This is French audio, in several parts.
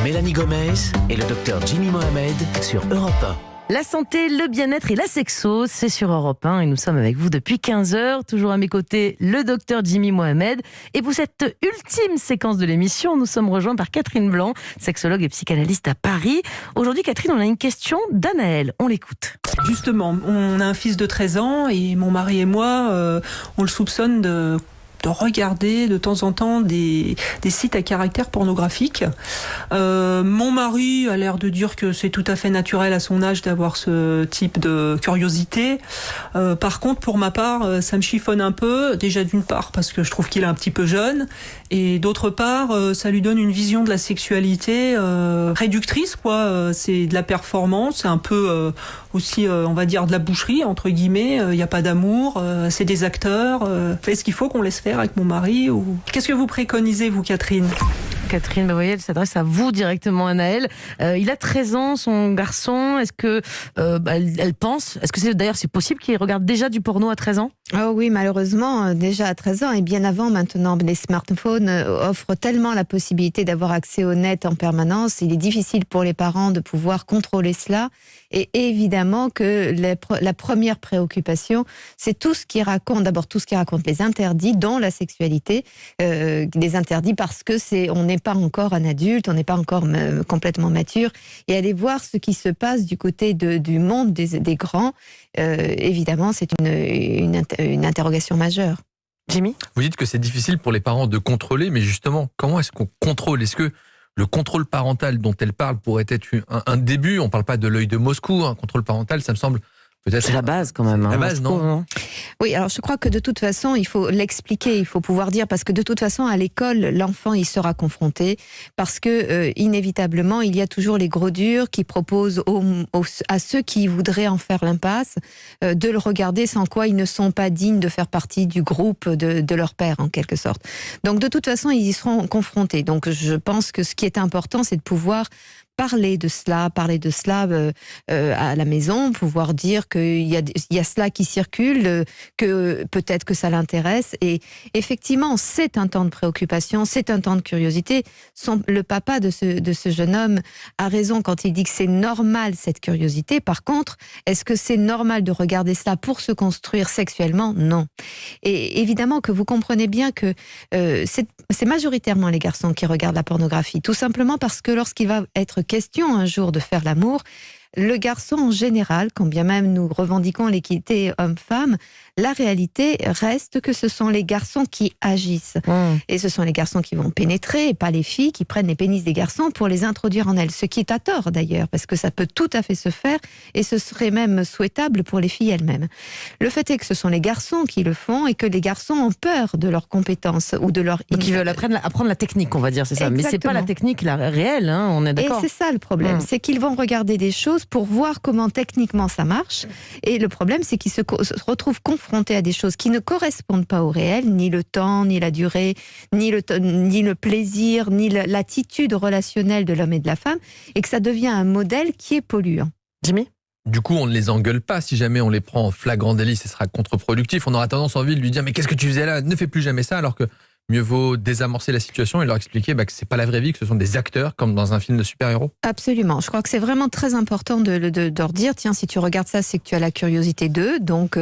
Mélanie Gomez et le docteur Jimmy Mohamed sur Europe 1. La santé, le bien-être et la sexo, c'est sur Europe 1 et nous sommes avec vous depuis 15h. Toujours à mes côtés, le docteur Jimmy Mohamed. Et pour cette ultime séquence de l'émission, nous sommes rejoints par Catherine Blanc, sexologue et psychanalyste à Paris. Aujourd'hui, Catherine, on a une question d'Anaël. On l'écoute. Justement, on a un fils de 13 ans et mon mari et moi, on le soupçonne de regarder de temps en temps des sites à caractère pornographique. Mon mari a l'air de dire que c'est tout à fait naturel à son âge d'avoir ce type de curiosité. Par contre, pour ma part, ça me chiffonne un peu. Déjà d'une part parce que je trouve qu'il est un petit peu jeune, et d'autre part, ça lui donne une vision de la sexualité réductrice, quoi. C'est de la performance, c'est un peu aussi, on va dire, de la boucherie, entre guillemets. Il n'y a pas d'amour, c'est des acteurs. Est-ce qu'il faut qu'on laisse faire avec mon mari ou... Qu'est-ce que vous préconisez, vous, Catherine ? Catherine, vous voyez, elle s'adresse à vous directement, Anaël. Il a 13 ans, son garçon. Est-ce que elle pense, est-ce que c'est possible qu'il regarde déjà du porno à 13 ans ? Oh oui, malheureusement, déjà à 13 ans et bien avant maintenant, les smartphones offrent tellement la possibilité d'avoir accès au net en permanence. Il est difficile pour les parents de pouvoir contrôler cela. Et évidemment que la première préoccupation, c'est tout ce qui raconte les interdits, dont la sexualité, des interdits parce que on n'est pas encore un adulte, on n'est pas encore complètement mature, et aller voir ce qui se passe du côté du monde des grands, évidemment, c'est une interrogation majeure. Jimmy ? Vous dites que c'est difficile pour les parents de contrôler, mais justement, comment est-ce qu'on contrôle ? Est-ce que le contrôle parental dont elle parle pourrait être un début ? On ne parle pas de l'œil de Moscou, un contrôle parental, ça me semble peut-être... C'est la base quand même. La base, non ? Oui, alors je crois que de toute façon, il faut l'expliquer, il faut pouvoir dire, parce que de toute façon, à l'école, l'enfant, il sera confronté, parce que inévitablement, il y a toujours les gros durs qui proposent à ceux qui voudraient en faire l'impasse, de le regarder, sans quoi ils ne sont pas dignes de faire partie du groupe de leur père, en quelque sorte. Donc de toute façon, ils y seront confrontés. Donc je pense que ce qui est important, c'est de pouvoir parler de cela à la maison, pouvoir dire qu'il y a cela qui circule, que peut-être que ça l'intéresse. Et effectivement, c'est un temps de préoccupation, c'est un temps de curiosité. Le papa de ce jeune homme a raison quand il dit que c'est normal, cette curiosité. Par contre, est-ce que c'est normal de regarder cela pour se construire sexuellement ? Non. Et évidemment que vous comprenez bien que c'est majoritairement les garçons qui regardent la pornographie, tout simplement parce que lorsqu'il va être question un jour de faire l'amour, le garçon en général, quand bien même nous revendiquons l'équité homme-femme, la réalité reste que ce sont les garçons qui agissent. Et ce sont les garçons qui vont pénétrer et pas les filles qui prennent les pénis des garçons pour les introduire en elles. Ce qui est à tort d'ailleurs, parce que ça peut tout à fait se faire et ce serait même souhaitable pour les filles elles-mêmes. Le fait est que ce sont les garçons qui le font et que les garçons ont peur de leurs compétences ou de leur... Donc ils veulent apprendre la technique, on va dire, c'est ça. Exactement. Mais c'est pas la technique réelle, hein, on est d'accord. Et c'est ça le problème, c'est qu'ils vont regarder des choses pour voir comment techniquement ça marche. Et le problème, c'est qu'ils se retrouvent confrontés à des choses qui ne correspondent pas au réel, ni le temps, ni la durée, ni le plaisir, ni l'attitude relationnelle de l'homme et de la femme, et que ça devient un modèle qui est polluant. Jimmy ? Du coup, on ne les engueule pas. Si jamais on les prend en flagrant délit, ce sera contre-productif. On aura tendance envie de lui dire « Mais qu'est-ce que tu faisais là ? Ne fais plus jamais ça !» alors que mieux vaut désamorcer la situation et leur expliquer que c'est pas la vraie vie, que ce sont des acteurs comme dans un film de super-héros. Absolument. Je crois que c'est vraiment très important de leur dire, tiens, si tu regardes ça, c'est que tu as la curiosité d'eux. Donc,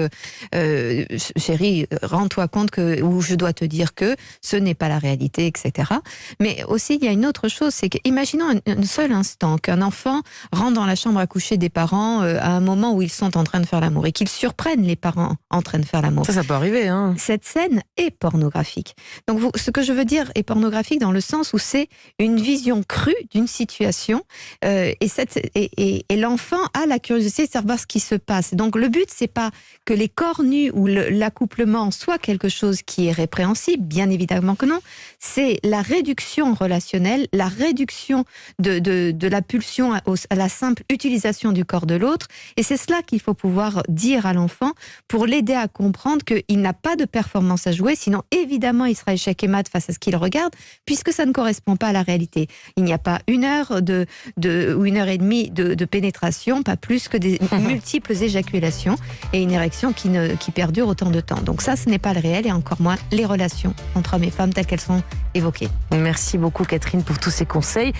chérie, rends-toi compte ou je dois te dire que ce n'est pas la réalité, etc. Mais aussi, il y a une autre chose, c'est que, imaginons un seul instant qu'un enfant rentre dans la chambre à coucher des parents à un moment où ils sont en train de faire l'amour et qu'ils surprennent les parents en train de faire l'amour. Ça peut arriver, hein. Cette scène est pornographique. Donc, ce que je veux dire est pornographique dans le sens où c'est une vision crue d'une situation et l'enfant a la curiosité de savoir ce qui se passe. Donc, le but, c'est pas que les corps nus ou l'accouplement soit quelque chose qui est répréhensible, bien évidemment que non. C'est la réduction relationnelle, la réduction de la pulsion à la simple utilisation du corps de l'autre. Et c'est cela qu'il faut pouvoir dire à l'enfant pour l'aider à comprendre qu'il n'a pas de performance à jouer, sinon évidemment il sera échec et mat face à ce qu'il regarde, puisque ça ne correspond pas à la réalité. Il n'y a pas 1 heure ou 1 heure et demie de pénétration, pas plus que des multiples éjaculations et une érection qui perdure autant de temps. Donc ça, ce n'est pas le réel et encore moins les relations entre hommes et femmes telles qu'elles sont évoquées. Merci beaucoup Catherine pour tous ces conseils.